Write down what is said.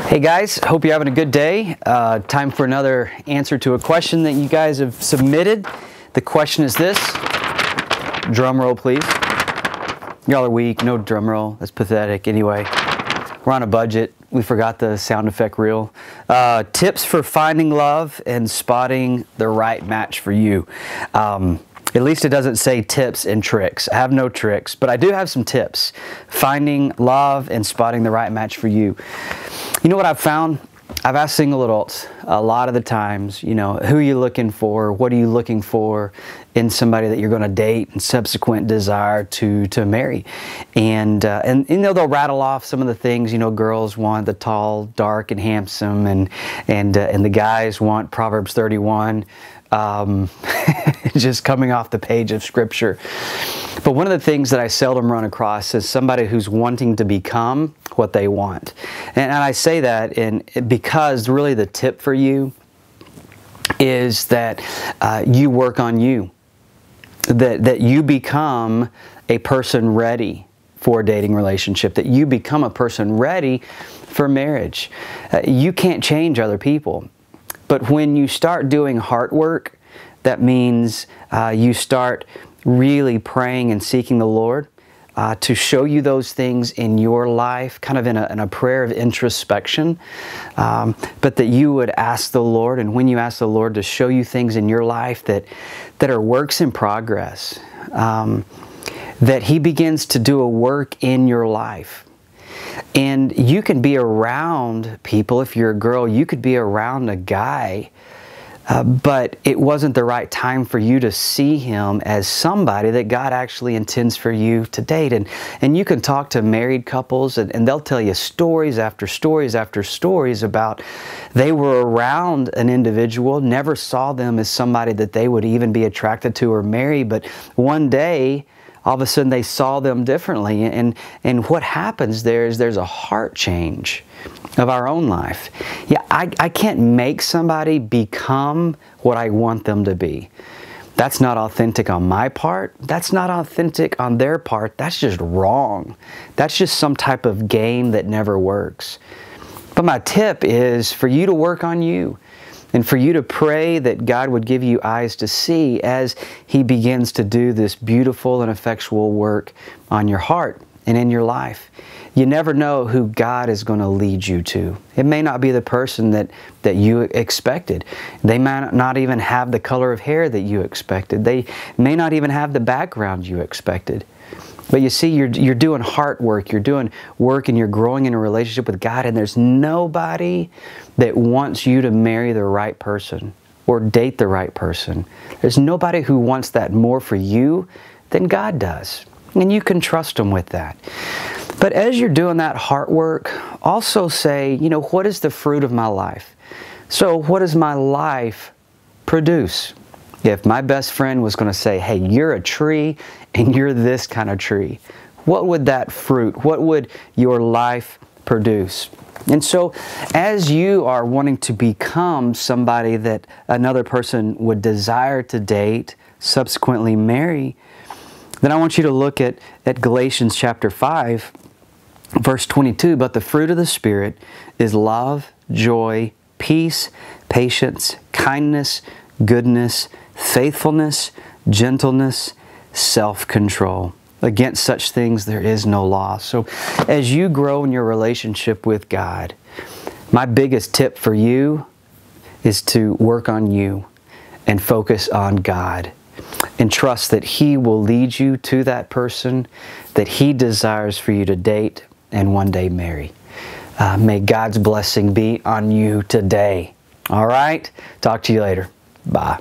Hey guys, hope you're having a good day. Time for another answer to a question that you guys have submitted. The question is this. Drum roll, please. Y'all are weak. No drum roll. That's pathetic. Anyway, we're on a budget. We forgot the sound effect reel. Tips for finding love and spotting the right match for you. At least it doesn't say tips and tricks. I have no tricks, but I do have some tips. Finding love and spotting the right match for you. You know what I've found? I've asked single adults a lot of the times, who are you looking for? What are you looking for in somebody that you're going to date and subsequent desire to marry? And they'll rattle off some of the things, girls want the tall, dark, and handsome, and the guys want Proverbs 31. Just coming off the page of Scripture. But one of the things that I seldom run across is somebody who's wanting to become what they want. And I say that because really the tip for you is that you work on you. That you become a person ready for a dating relationship. That you become a person ready for marriage. You can't change other people. But when you start doing heart work, that means you start really praying and seeking the Lord to show you those things in your life, kind of in a prayer of introspection, but that you would ask the Lord, and when you ask the Lord to show you things in your life that are works in progress, that He begins to do a work in your life. And you can be around people, if you're a girl, you could be around a guy, but it wasn't the right time for you to see him as somebody that God actually intends for you to date. And you can talk to married couples, and they'll tell you stories after stories after stories about they were around an individual, never saw them as somebody that they would even be attracted to or marry, but one day, all of a sudden they saw them differently. And what happens there is there's a heart change of our own life. Yeah, I can't make somebody become what I want them to be. That's not authentic on my part. That's not authentic on their part. That's just wrong. That's just some type of game that never works. But my tip is for you to work on you. And for you to pray that God would give you eyes to see as He begins to do this beautiful and effectual work on your heart and in your life. You never know who God is going to lead you to. It may not be the person that you expected. They may not even have the color of hair that you expected. They may not even have the background you expected. But you see, you're doing heart work, you're doing work, and you're growing in a relationship with God, and there's nobody that wants you to marry the right person or date the right person. There's nobody who wants that more for you than God does. And you can trust Him with that. But as you're doing that heart work, also say, what is the fruit of my life? So what does my life produce? If my best friend was going to say, hey, you're a tree and you're this kind of tree, what would that fruit, what would your life produce? And so as you are wanting to become somebody that another person would desire to date, subsequently marry, then I want you to look at Galatians chapter 5, verse 22. But the fruit of the Spirit is love, joy, peace, patience, kindness, goodness, faithfulness, gentleness, self-control. Against such things there is no law. So as you grow in your relationship with God, my biggest tip for you is to work on you and focus on God and trust that He will lead you to that person that He desires for you to date and one day marry. May God's blessing be on you today. All right? Talk to you later. Bye.